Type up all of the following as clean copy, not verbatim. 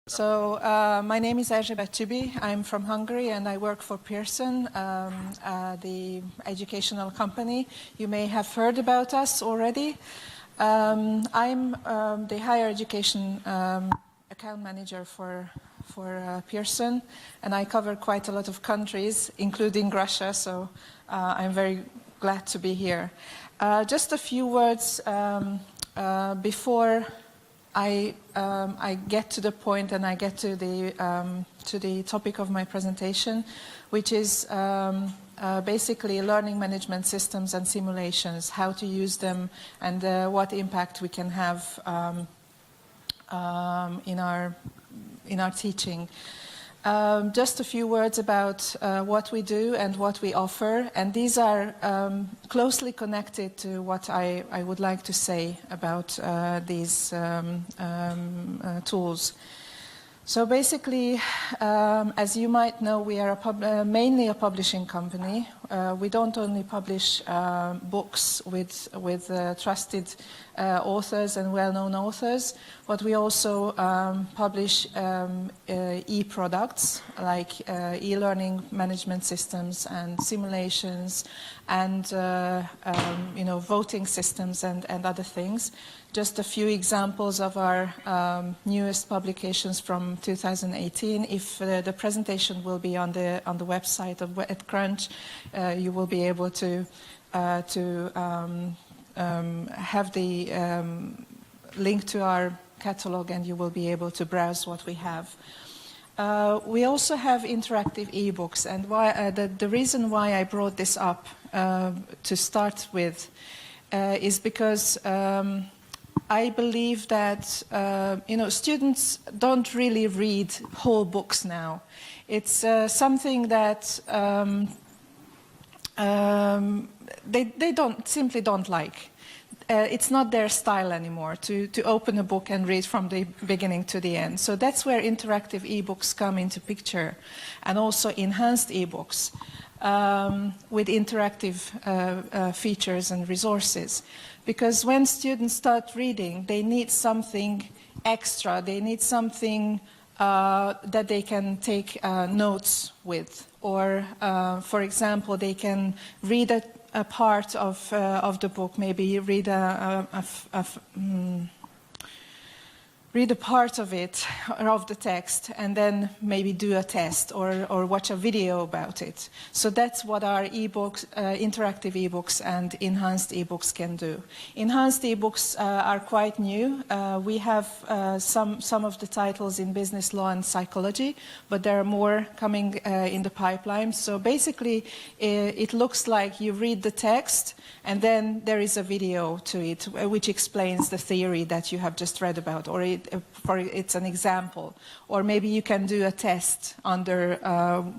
So my name is Эржебет Чиbi. I'm from Hungary and I work for Pearson, the educational company. You may have heard about us already. I'm the higher education account manager for Pearson, and I cover quite a lot of countries, including Russia, so I'm very glad to be here. Just a few words before I get to the point and I get to the topic of my presentation, which is basically learning management systems and simulations, how to use them, and what impact we can have in our teaching. Just a few words about what we do and what we offer, and these are closely connected to what I would like to say about these tools. So basically, as you might know, we are mainly a publishing company. We don't only publish books with trusted authors and well-known authors, but we also publish e-products like e-learning management systems and simulations and voting systems and other things. Just a few examples of our newest publications from 2018. If the presentation will be on the website of EdCrunch, you will be able to have the link to our catalog, and you will be able to browse what we have. We also have interactive ebooks, and the reason why I brought this up to start with is because I believe that students don't really read whole books now. It's something that they simply don't like. It's not their style anymore to open a book and read from the beginning to the end. So that's where interactive ebooks come into picture, and also enhanced ebooks with interactive features and resources. Because when students start reading, they need something extra. They need something that they can take notes with. Or, for example, they can read a part of the book, maybe read read a part of it, or of the text, and then maybe do a test or watch a video about it. So that's what our ebooks, interactive ebooks and enhanced ebooks can do. Enhanced ebooks are quite new. We have some of the titles in business law and psychology, but there are more coming in the pipeline. So basically, it looks like you read the text, and then there is a video to it, which explains the theory that you have just read about, or it's an example. Or maybe you can do a test under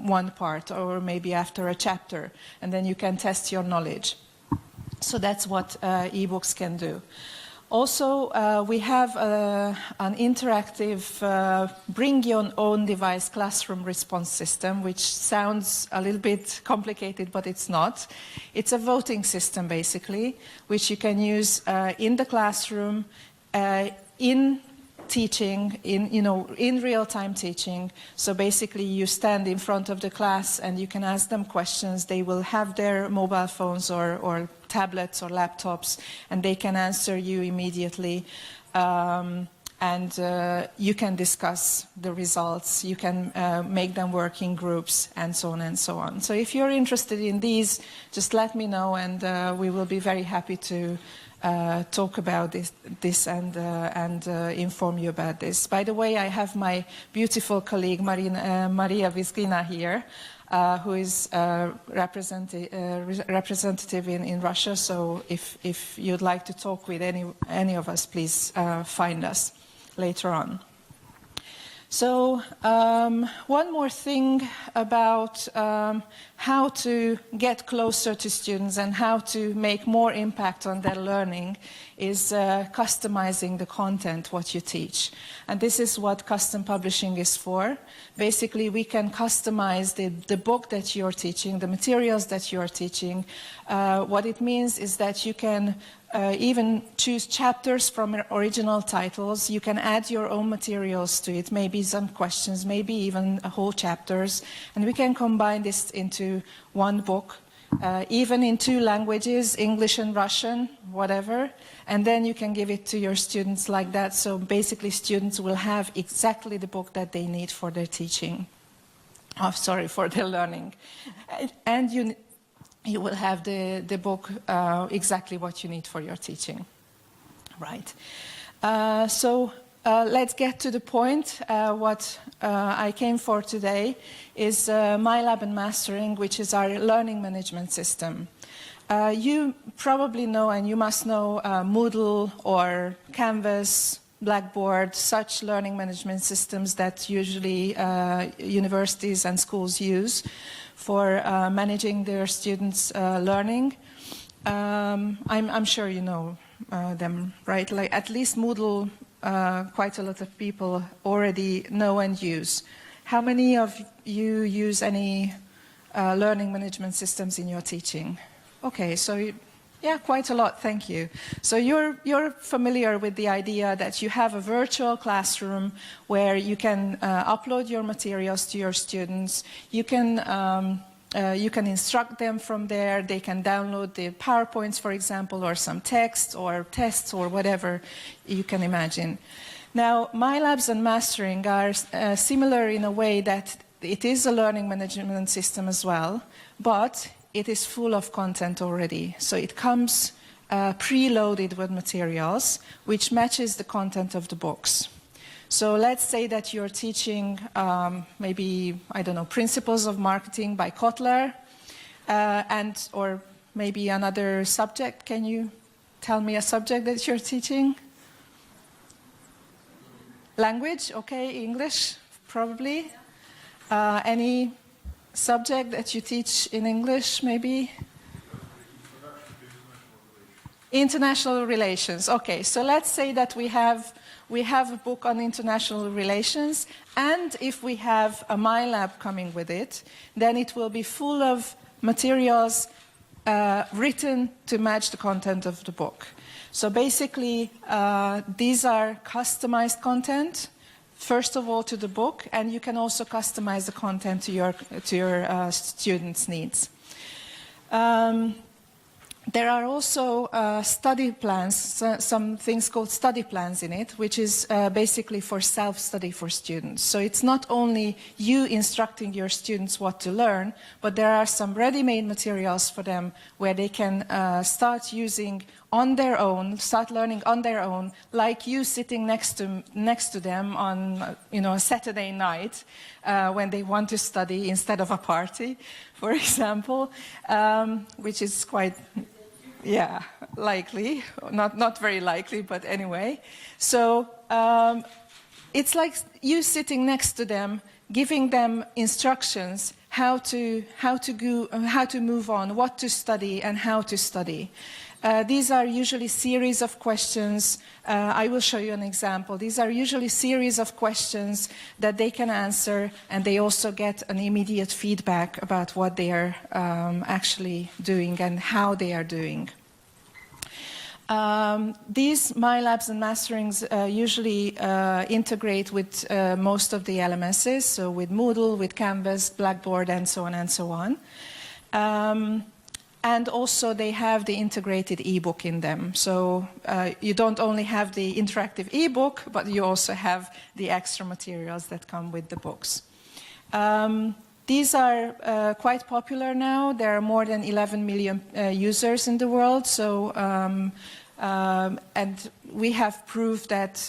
one part, or maybe after a chapter, and then you can test your knowledge. So that's what ebooks can do. Also, we have an interactive bring your own device classroom response system, which sounds a little bit complicated, but it's not. It's a voting system, basically, which you can use in the classroom, in teaching, in real-time teaching. So basically you stand in front of the class and you can ask them questions. They will have their mobile phones or tablets or laptops, and they can answer you immediately. And you can discuss the results. You can make them work in groups, and so on and so on. So if you're interested in these, just let me know, and we will be very happy to talk about this and inform you about this. By the way, I have my beautiful colleague Maria Vizgina here, who is representative in Russia. So if you'd like to talk with any of us, please find us later on. So one more thing about how to get closer to students and how to make more impact on their learning is customizing the content, what you teach. And this is what custom publishing is for. Basically, we can customize the book that you're teaching, the materials that you're teaching. What it means is that you can even choose chapters from original titles. You can add your own materials to it, maybe some questions, maybe even whole chapters, and we can combine this into one book, even in 2 languages, English and Russian, whatever, and then you can give it to your students like that. So basically students will have exactly the book that they need for their teaching. Oh, sorry, for their learning. And you will have the book exactly what you need for your teaching. Right. So let's get to the point. What I came for today is MYLAB and Mastering, which is our learning management system. You probably know, and you must know, Moodle or Canvas, Blackboard, such learning management systems that usually universities and schools use for managing their students' learning. I'm sure you know them, right? Like at least Moodle, quite a lot of people already know and use. How many of you use any learning management systems in your teaching? Okay, so yeah, quite a lot, thank you. So you're familiar with the idea that you have a virtual classroom where you can upload your materials to your students. You can instruct them from there. They can download the PowerPoints, for example, or some text or tests or whatever you can imagine. Now, MYLABs and Mastering are similar in a way that it is a learning management system as well, but it is full of content already. So it comes preloaded with materials, which matches the content of the books. So let's say that you're teaching maybe, I don't know, Principles of Marketing by Kotler, or maybe another subject. Can you tell me a subject that you're teaching? Language, okay, English, probably. Any subject that you teach in English, maybe? International relations. Okay, so let's say that we have a book on international relations, and if we have a MYLAB coming with it, then it will be full of materials written to match the content of the book. So basically, these are customized content, first of all to the book, and you can also customize the content to your students' needs. There are also study plans, some things called study plans in it, which is basically for self-study for students. So it's not only you instructing your students what to learn, but there are some ready-made materials for them where they can start using on their own, start learning on their own, like you sitting next to them on a Saturday night when they want to study instead of a party, for example, which is quite... Yeah, likely. Not very likely, but anyway. So it's like you sitting next to them, giving them instructions how to move on, what to study, and how to study. These are usually series of questions. I will show you an example. These are usually series of questions that they can answer, and they also get an immediate feedback about what they are actually doing and how they are doing. These MYLABs and Masterings usually integrate with most of the LMSs, so with Moodle, with Canvas, Blackboard, and so on and so on. And also they have the integrated ebook in them. So you don't only have the interactive ebook, but you also have the extra materials that come with the books. These are quite popular now. There are more than 11 million users in the world. So, and we have proved that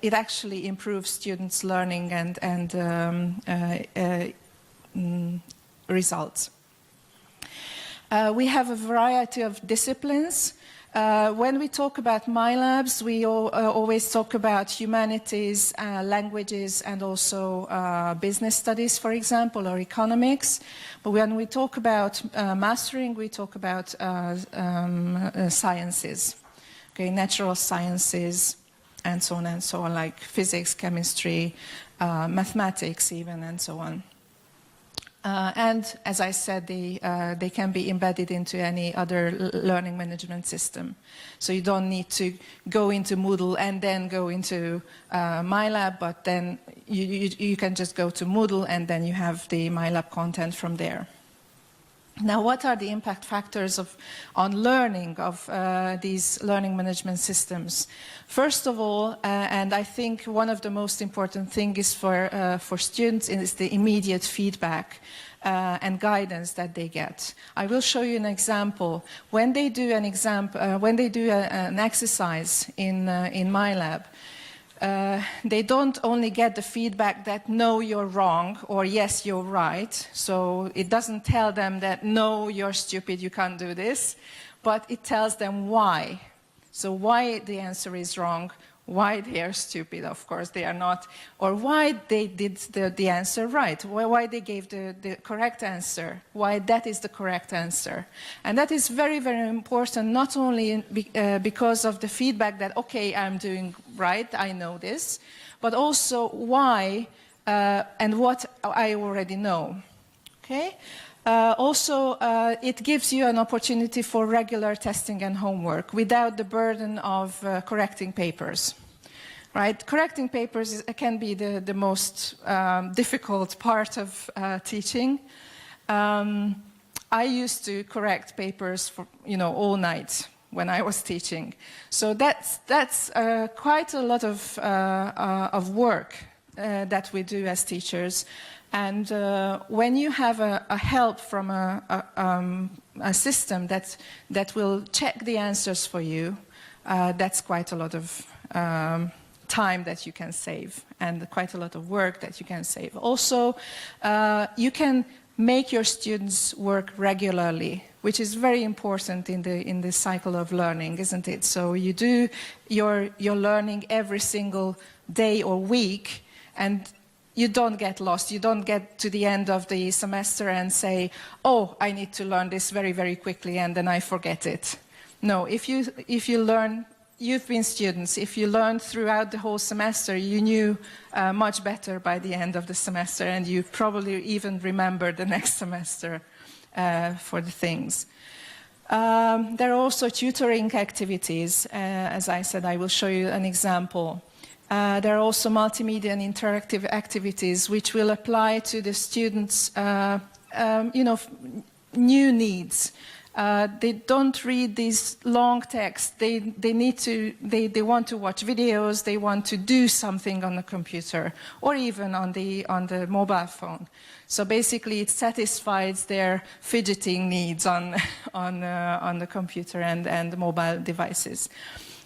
it actually improves students' learning and results. We have a variety of disciplines. When we talk about MYLABs, we always talk about humanities, languages, and also business studies, for example, or economics. But when we talk about mastering, we talk about sciences, okay, natural sciences, and so on, like physics, chemistry, mathematics even, and so on. And as I said, they can be embedded into any other learning management system. So you don't need to go into Moodle and then go into MYLAB, but then you can just go to Moodle and then you have the MYLAB content from there. Now, what are the impact factors on learning of these learning management systems? First of all, and I think one of the most important things is for students is the immediate feedback and guidance that they get. I will show you an example. When they do an exercise in MYLAB, they don't only get the feedback that no, you're wrong, or yes, you're right. So it doesn't tell them that no, you're stupid, you can't do this, but it tells them why. So why the answer is wrong, why they are stupid, of course they are not, or why they did the answer right, why they gave the correct answer, why that is the correct answer. And that is very, very important, not only because of the feedback that, okay, I'm doing right, I know this, but also why and what I already know. Okay? Also, it gives you an opportunity for regular testing and homework without the burden of correcting papers. Right? Correcting papers can be the most difficult part of teaching. I used to correct papers for, all night when I was teaching. So that's quite a lot of work that we do as teachers. And when you have a help from a system that will check the answers for you, that's quite a lot of time that you can save and quite a lot of work that you can save. Also, you can make your students work regularly, which is very important in the cycle of learning, isn't it? So you do your learning every single day or week, and you don't get lost. You don't get to the end of the semester and say, oh, I need to learn this very, very quickly, and then I forget it. No, if you learn, you've been students, if you learned throughout the whole semester, you knew much better by the end of the semester, and you probably even remember the next semester for the things. There are also tutoring activities. As I said, I will show you an example. There are also multimedia and interactive activities which will apply to the students' new needs. They don't read these long texts. They want to watch videos. They want to do something on the computer or even on the mobile phone. So basically, it satisfies their fidgeting needs on the computer and the mobile devices.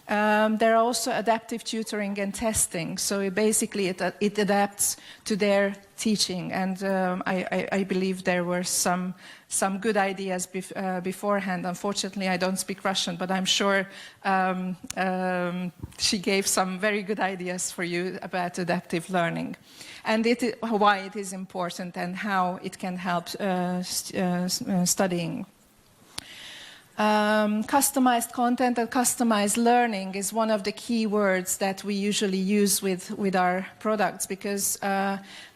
There are also adaptive tutoring and testing, so basically it adapts to their teaching, and I believe there were some good ideas beforehand. Unfortunately, I don't speak Russian, but I'm sure she gave some very good ideas for you about adaptive learning, and why it is important and how it can help studying. Customized content and customized learning is one of the key words that we usually use with our products, because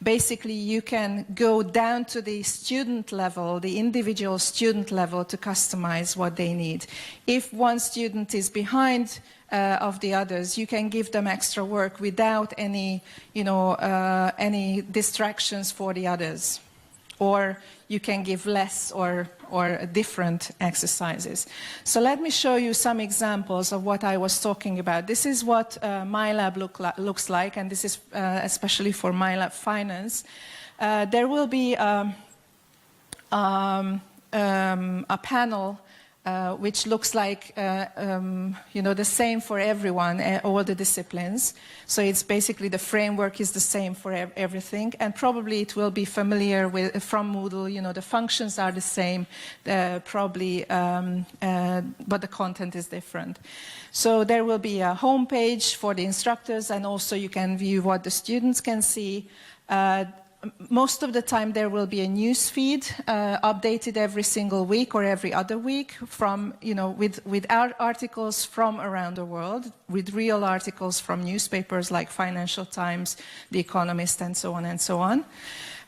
basically you can go down to the student level, the individual student level, to customize what they need. If one student is behind of the others, you can give them extra work without any distractions for the others. Or you can give less or different exercises. So let me show you some examples of what I was talking about. This is what MYLAB looks like, and this is especially for MYLAB Finance. There will be a panel which looks like the same for everyone, all the disciplines. So it's basically the framework is the same for everything, and probably it will be familiar with from Moodle. The functions are the same, probably, but the content is different. So there will be a home page for the instructors, and also you can view what the students can see. Most of the time there will be a news feed updated every single week or every other week from, with our articles from around the world, with real articles from newspapers like Financial Times, The Economist, and so on and so on.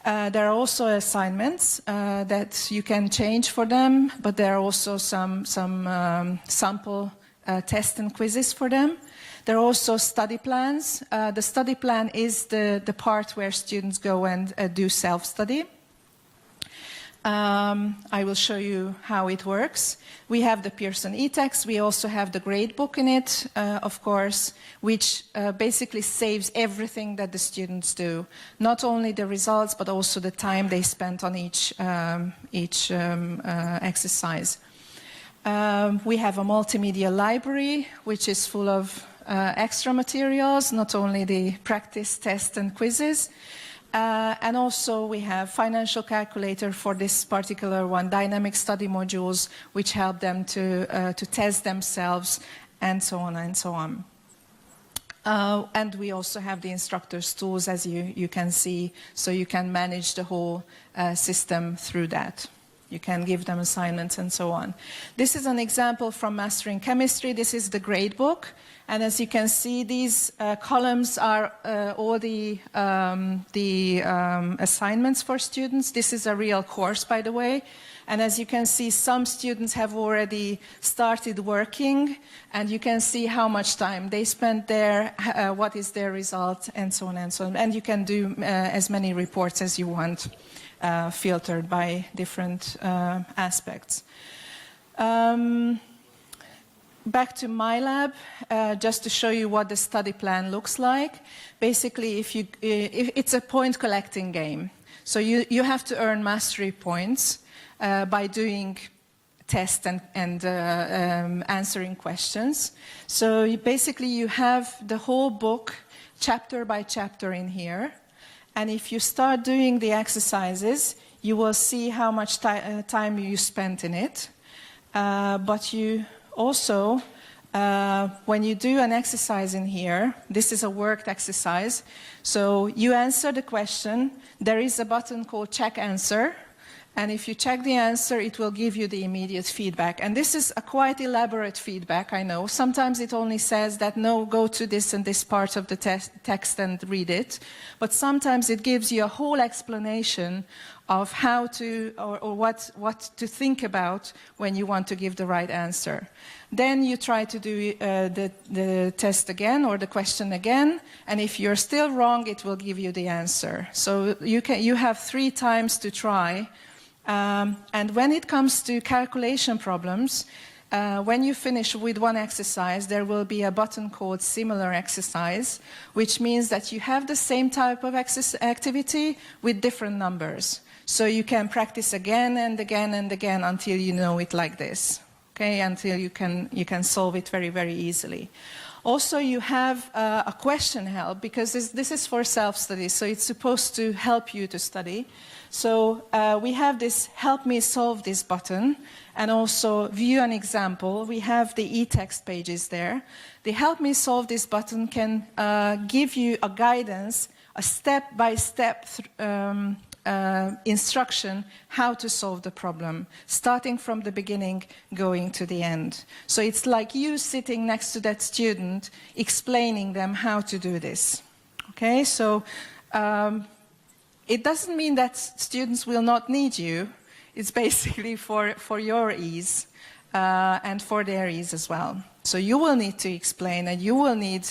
There are also assignments that you can change for them, but there are also some sample tests and quizzes for them. There are also study plans. The study plan is the part where students go and do self-study. I will show you how it works. We have the Pearson e-text. We also have the gradebook in it, of course, which basically saves everything that the students do. Not only the results, but also the time they spent on each exercise. We have a multimedia library, which is full of extra materials, not only the practice, tests, and quizzes. And also we have financial calculator for this particular one, dynamic study modules, which help them to test themselves, and so on and so on. And we also have the instructor's tools, as you can see, so you can manage the whole system through that. You can give them assignments and so on. This is an example from Mastering Chemistry. This is the gradebook. And as you can see, these columns are all the assignments for students. This is a real course, by the way. And as you can see, some students have already started working, and you can see how much time they spent there, what is their result, and so on and so on. And you can do as many reports as you want, filtered by different aspects. Back to MYLAB, just to show you what the study plan looks like. Basically, if it's a point collecting game. So you have to earn mastery points by doing tests and answering questions. So basically you have the whole book, chapter by chapter in here. And if you start doing the exercises, you will see how much time you spent in it. But you also, when you do an exercise in here, this is a worked exercise. So you answer the question. There is a button called Check Answer. And if you check the answer, it will give you the immediate feedback. And this is a quite elaborate feedback, I know. Sometimes it only says that, no, go to this and this part of the text and read it. But sometimes it gives you a whole explanation of how to, or what to think about when you want to give the right answer. Then you try to do the test again, or the question again, and if you're still wrong, it will give you the answer. So you have 3 times to try. And when it comes to calculation problems, when you finish with one exercise, there will be a button called Similar Exercise, which means that you have the same type of activity with different numbers. So you can practice again and again and again until you know it like this, okay? Until you can solve it very, very easily. Also, you have a question help, because this is for self-study, so it's supposed to help you to study. So we have this Help Me Solve This button, and also View an Example. We have the e-text pages there. The Help Me Solve This button can give you a guidance, a step-by-step instruction how to solve the problem, starting from the beginning, going to the end. So it's like you sitting next to that student, explaining them how to do this. Okay, so it doesn't mean that students will not need you. It's basically for your ease and for their ease as well. So you will need to explain, and you will need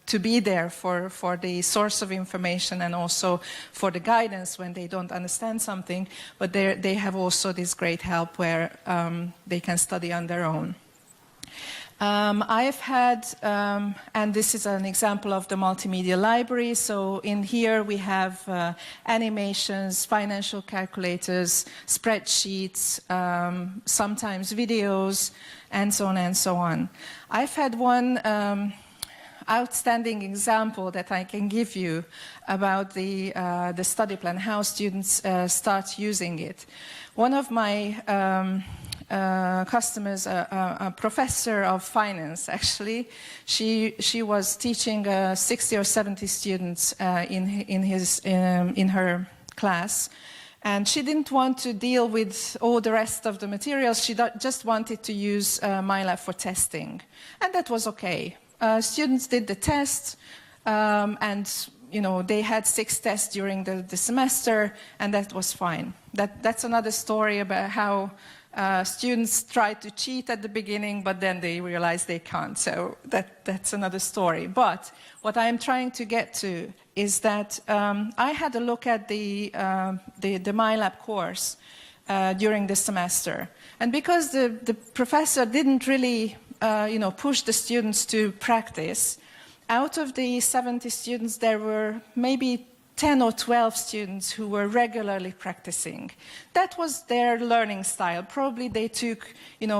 to be there for the source of information and also for the guidance when they don't understand something, but they have also this great help where they can study on their own. I've had, and this is an example of the multimedia library, so in here we have animations, financial calculators, spreadsheets, sometimes videos, and so on and so on. I've had one outstanding example that I can give you about the study plan, how students start using it. One of my customers, a professor of finance, actually, she was teaching 60 or 70 students in her class. And she didn't want to deal with all the rest of the materials. She just wanted to use MYLAB for testing. And that was okay. Students did the test, and they had 6 tests during the semester, and that was fine. That's another story about how students try to cheat at the beginning, but then they realize they can't. So that's another story. But what I'm trying to get to is that I had a look at the MYLAB course during the semester. And because the professor didn't really push the students to practice, out of the 70 students, there were maybe 10 or 12 students who were regularly practicing. That was their learning style. Probably they took,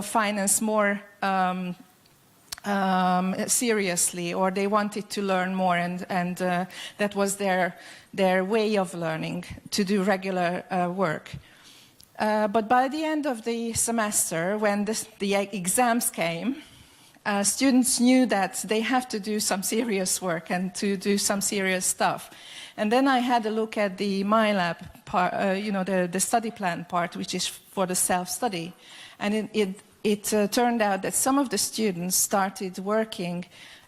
finance more seriously, or they wanted to learn more, and that was their way of learning, to do regular work. But by the end of the semester, when the exams came, students knew that they have to do some serious work and to do some serious stuff. And then I had a look at the MYLAB part, the study plan part, which is for the self-study. And it turned out that some of the students started working,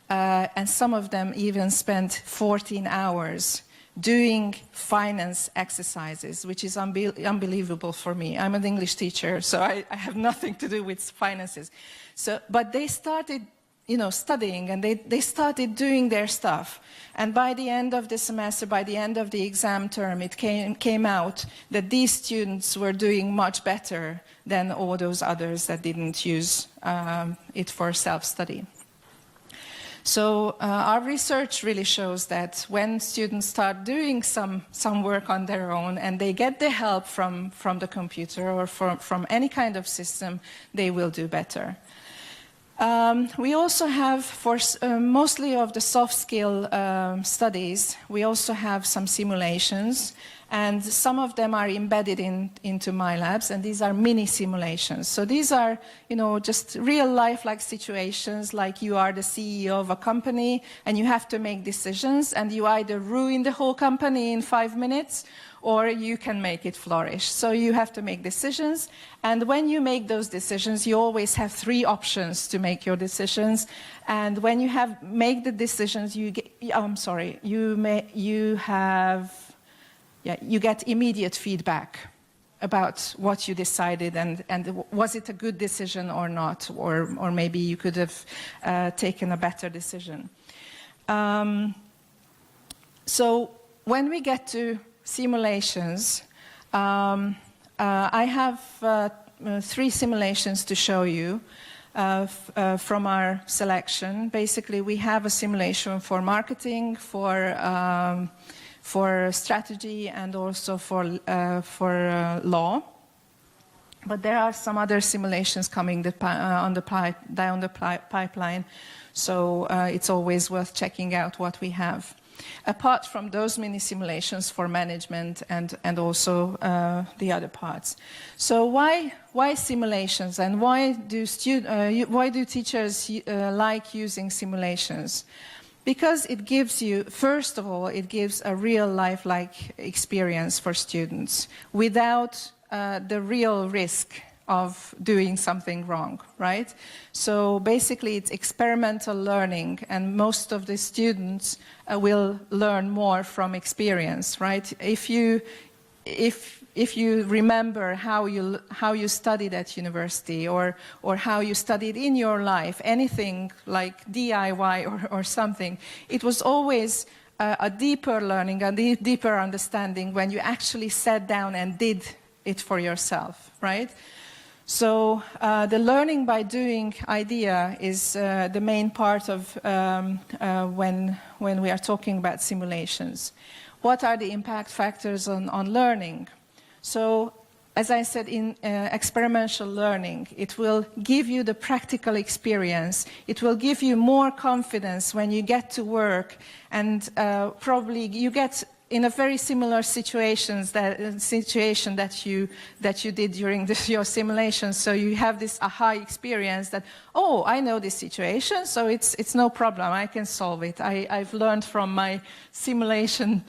and some of them even spent 14 hours doing finance exercises, which is unbelievable for me. I'm an English teacher, so I have nothing to do with finances. But they started, studying, and they started doing their stuff. And by the end of the semester, by the end of the exam term, it came out that these students were doing much better than all those others that didn't use it for self-study. So our research really shows that when students start doing some work on their own, and they get the help from the computer or from any kind of system, they will do better. We also have, for mostly of the soft skill studies, we also have some simulations, and some of them are embedded into MYLABs, and these are mini simulations. So these are, just real life-like situations, like you are the CEO of a company, and you have to make decisions, and you either ruin the whole company in 5 minutes, or you can make it flourish. So you have to make decisions, and when you make those decisions, you always have 3 options to make your decisions. And when you make the decisions, you get immediate feedback about what you decided, and was it a good decision or not, or maybe you could have taken a better decision. So when we get to simulations, I have 3 simulations to show you from our selection. Basically, we have a simulation for marketing, for strategy, and also for law. But there are some other simulations coming down the pipeline, so it's always worth checking out what we have. Apart from those mini simulations for management and also the other parts. So why simulations, and why do teachers like using simulations? Because it gives you, first of all, it gives a real life-like experience for students without the real risk of doing something wrong, right? So basically it's experimental learning, and most of the students will learn more from experience, right? If you remember how you studied at university, or how you studied in your life, anything like DIY or something, it was always a deeper learning, a deeper understanding when you actually sat down and did it for yourself, right? So the learning by doing idea is the main part of when we are talking about simulations. What are the impact factors on learning? So, as I said, in experiential learning, it will give you the practical experience. It will give you more confidence when you get to work, and probably you get in a very similar situation that you did during your simulation. So you have this aha experience that, oh, I know this situation, so it's no problem, I can solve it. I've learned from my simulation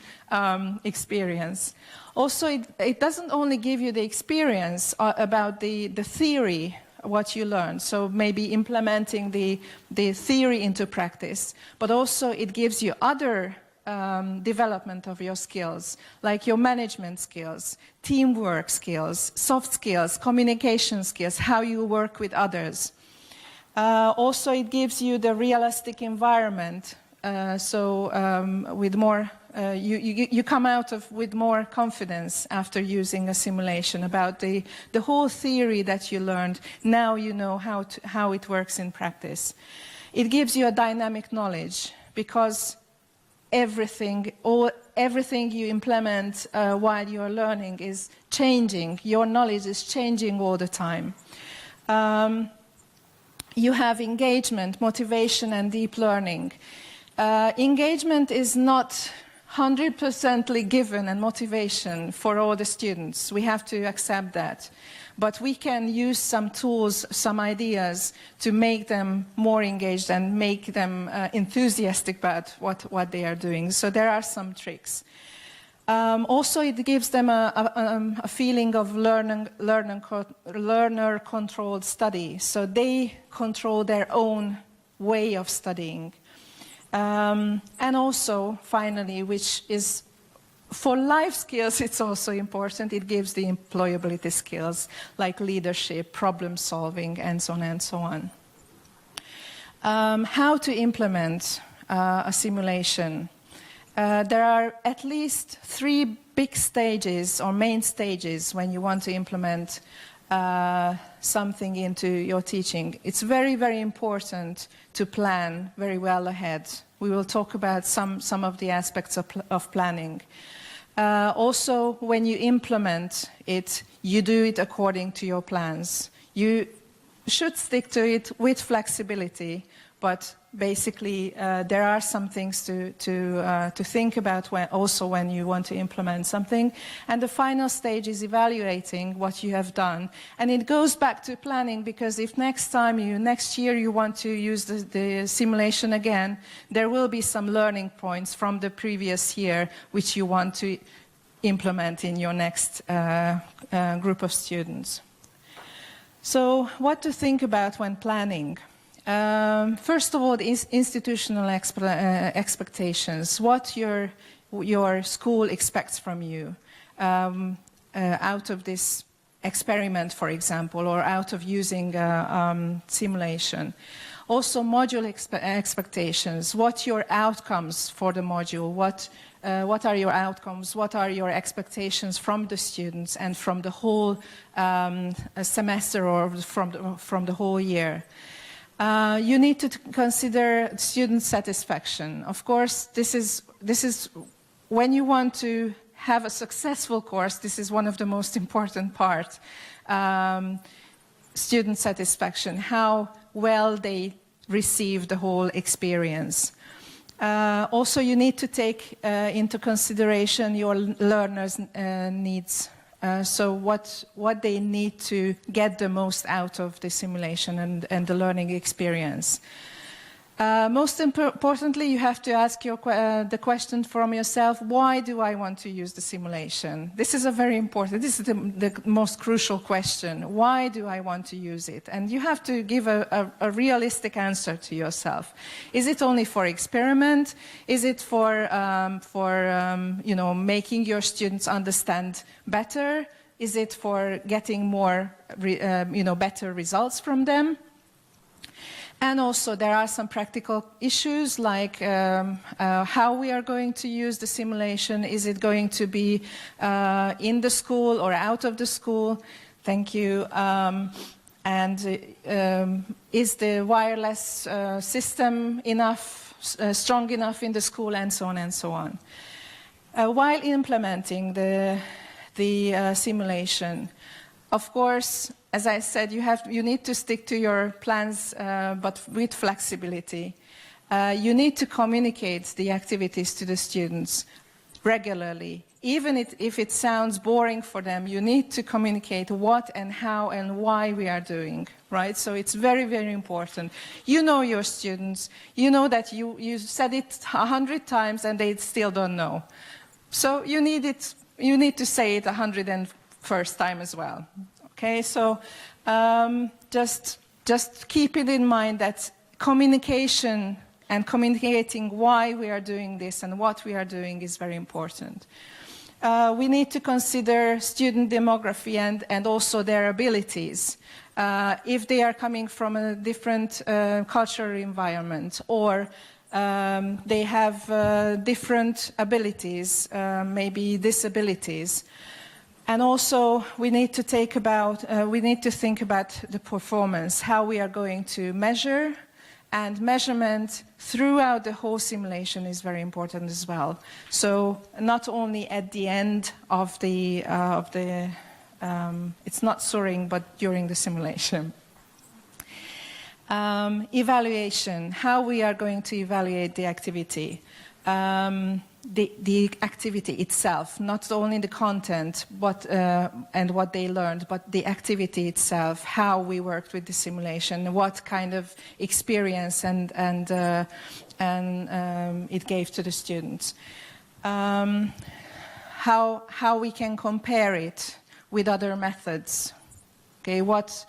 experience. Also, it doesn't only give you the experience about the theory, what you learn, so maybe implementing the theory into practice, but also it gives you other development of your skills, like your management skills, teamwork skills, soft skills, communication skills, how you work with others. Also, it gives you the realistic environment, with more, you come out with more confidence after using a simulation about the whole theory that you learned. Now you know how it works in practice. It gives you a dynamic knowledge, because everything you implement while you're learning is changing. Your knowledge is changing all the time. You have engagement, motivation, and deep learning. Engagement is not 100% given, and motivation for all the students. We have to accept that. But we can use some tools, some ideas to make them more engaged and make them enthusiastic about what they are doing. So there are some tricks. Also, it gives them a feeling of learner-controlled study. So they control their own way of studying. And also, finally, which is for life skills, it's also important, it gives the employability skills like leadership, problem solving, and so on and so on. How to implement a simulation? There are at least 3 big stages or main stages when you want to implement something into your teaching. It's very, very important to plan very well ahead. We will talk about some of the aspects of planning. Also, when you implement it, you do it according to your plans. You should stick to it with flexibility, but basically there are some things to think about when you want to implement something. And the final stage is evaluating what you have done. And it goes back to planning, because if next year you want to use the simulation again, there will be some learning points from the previous year which you want to implement in your next group of students. So what to think about when planning? First of all, is institutional expectations, what your school expects from you out of this experiment, for example, or out of using simulation. Also, module expectations, what your outcomes for the module, what are your outcomes, what are your expectations from the students and from the whole semester or from the whole year. You need to consider student satisfaction. Of course, this is when you want to have a successful course, this is one of the most important parts. Student satisfaction, how well they receive the whole experience. Also, you need to take into consideration your learners' needs. So what they need to get the most out of the simulation and the learning experience. Most importantly, you have to ask the question from yourself, why do I want to use the simulation? This is this is the most crucial question. Why do I want to use it? And you have to give a realistic answer to yourself. Is it only for experiment? Is it for making your students understand better? Is it for getting more, better results from them? And also, there are some practical issues like how we are going to use the simulation. Is it going to be in the school or out of the school? Thank you. Is the wireless system strong enough in the school, and so on and so on. While implementing the simulation, of course, as I said, you need to stick to your plans, but with flexibility. You need to communicate the activities to the students regularly. Even if it sounds boring for them, you need to communicate what and how and why we are doing, right? So it's very, very important. You know your students. You know that you said it 100 times and they still don't know. So you need to say it 101st time as well. Okay, so just keep it in mind that communication And communicating why we are doing this and what we are doing is very important. We need to consider student demography and also their abilities. If they are coming from a different cultural environment, or they have different abilities, maybe disabilities. And also we need to think about the performance, how we are going to measure, and measurement throughout the whole simulation is very important as well. So not only at the end of the it's not soaring, but during the simulation. Evaluation, how we are going to evaluate the activity. The activity itself, not only the content but, and what they learned, but the activity itself, how we worked with the simulation, what kind of experience and it gave to the students. How we can compare it with other methods. Okay, what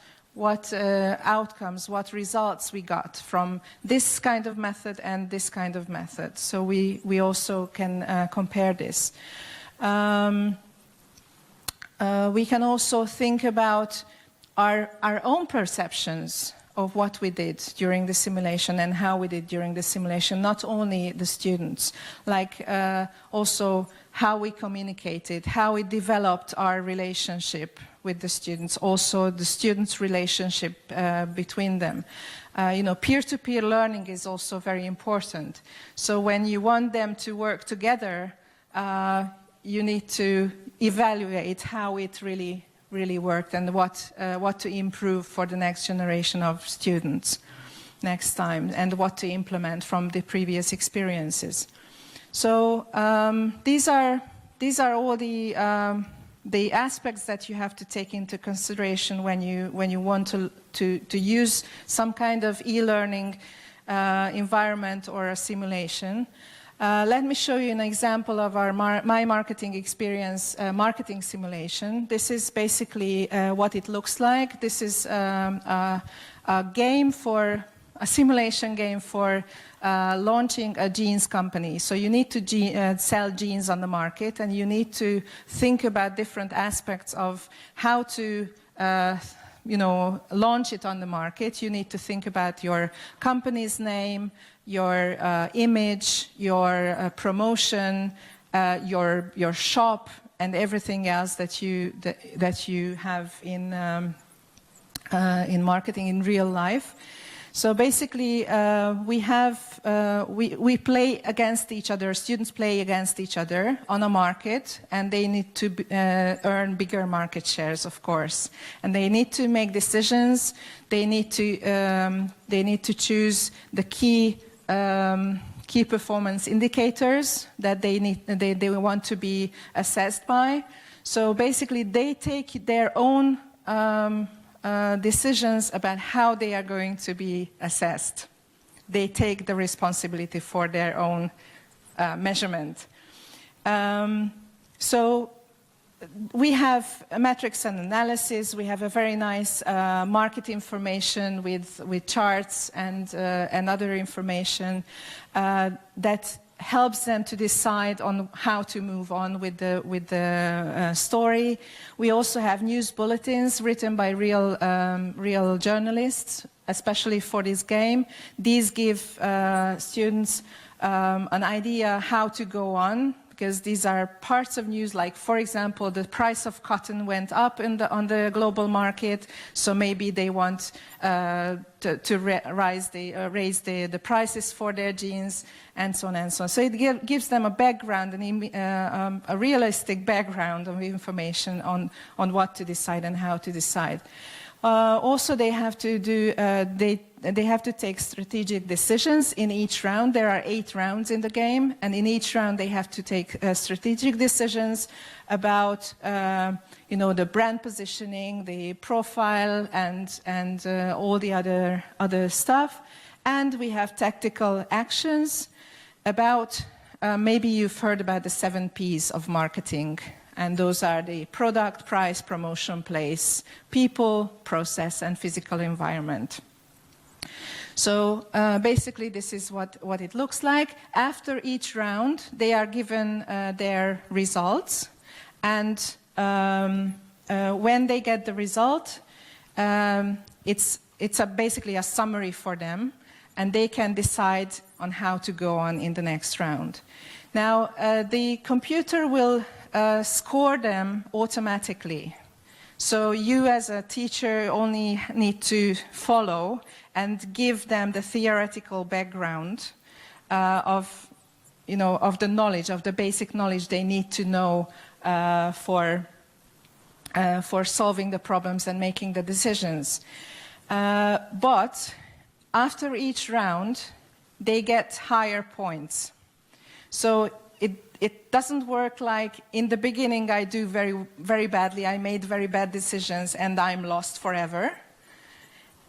outcomes, what results we got from this kind of method and this kind of method. So we also can compare this. We can also think about our own perceptions of what we did during the simulation and how we did during the simulation, not only the students, like also how we communicated, how we developed our relationship with the students, also the students' relationship between them. You know, peer-to-peer learning is also very important. So when you want them to work together, you need to evaluate how it really worked and what to improve for the next generation of students next time, and what to implement from the previous experiences. So these are all the aspects that you have to take into consideration when you want to use some kind of e-learning environment or a simulation. Let me show you an example of our My Marketing Experience marketing simulation. This is basically what it looks like. This is a simulation game for launching a jeans company. So you need to sell jeans on the market, and you need to think about different aspects of how to launch it on the market. You need to think about your company's name, your image, your promotion, your shop, and everything else that you have in marketing in real life. So basically, we play against each other. Students play against each other on a market, and they need to earn bigger market shares, of course. And they need to make decisions. They need to choose the key performance indicators that they want to be assessed by. So basically, they take their own decisions about how they are going to be assessed. They take the responsibility for their own measurement. So we have metrics and analysis. We have a very nice market information with charts and other information that helps them to decide on how to move on with the story. We also have news bulletins written by real journalists, especially for this game. These give students an idea how to go on, because these are parts of news, like, for example, the price of cotton went up on the global market, so maybe they want to raise the prices for their jeans, and so on and so on. So it gives them a background, a realistic background of information on what to decide and how to decide. Also, they have to they have to take strategic decisions in each round. There are 8 rounds in the game, and in each round they have to take strategic decisions about the brand positioning, the profile, and all the other stuff. And we have tactical actions about maybe you've heard about the 7 Ps of marketing. And those are the product, price, promotion, place, people, process, and physical environment. So basically this is what it looks like. After each round, they are given their results, and when they get the result, it's basically a summary for them, and they can decide on how to go on in the next round. Now, the computer will score them automatically. So you as a teacher only need to follow and give them the theoretical background of the knowledge, of the basic knowledge they need to know for solving the problems and making the decisions. But after each round, they get higher points. So it doesn't work like in the beginning I do very, very badly, I made very bad decisions and I'm lost forever.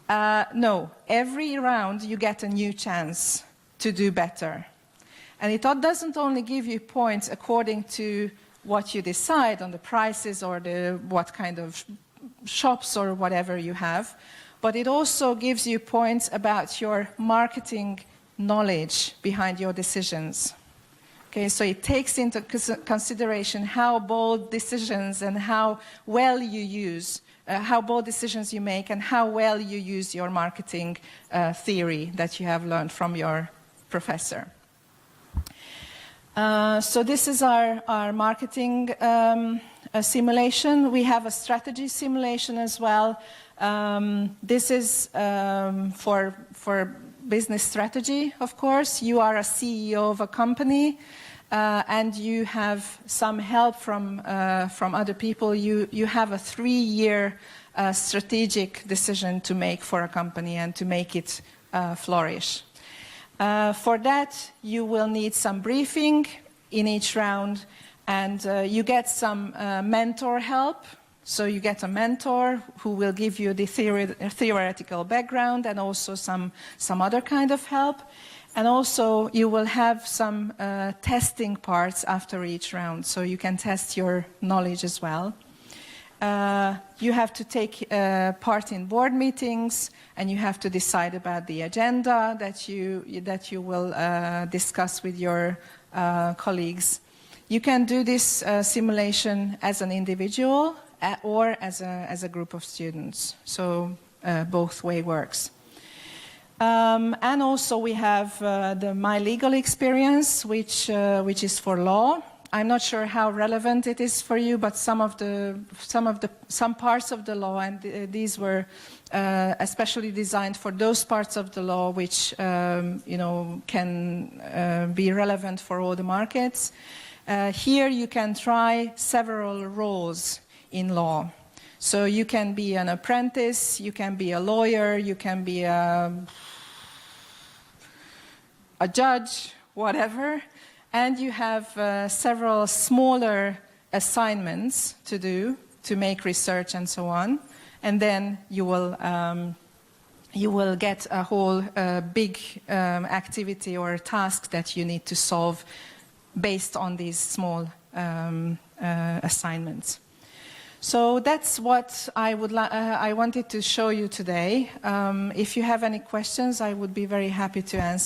No, every round you get a new chance to do better. And it doesn't only give you points according to what you decide on the prices or what kind of shops or whatever you have, but it also gives you points about your marketing knowledge behind your decisions. Okay, so it takes into consideration how bold decisions and how well you use, how bold decisions you make and how well you use your marketing theory that you have learned from your professor. So this is our marketing simulation. We have a strategy simulation as well. This is for business strategy, of course. You are a CEO of a company and you have some help from other people. You have a 3-year strategic decision to make for a company and to make it flourish. For that, you will need some briefing in each round, and you get some mentor help. So you get a mentor who will give you the theoretical background and also some other kind of help. And also you will have some testing parts after each round, so you can test your knowledge as well. You have to take part in board meetings, and you have to decide about the agenda that you will discuss with your colleagues. You can do this simulation as an individual or as a group of students. So both way works. And also we have the My Legal Experience, which is for law. I'm not sure how relevant it is for you, but some parts of the law, and these were especially designed for those parts of the law which can be relevant for all the markets. Here you can try several roles in law. So you can be an apprentice, you can be a lawyer, you can be a judge, whatever. And you have several smaller assignments to do to make research and so on. And then you will get a whole big activity or task that you need to solve based on these small assignments. So that's what I wanted to show you today. If you have any questions, I would be very happy to answer.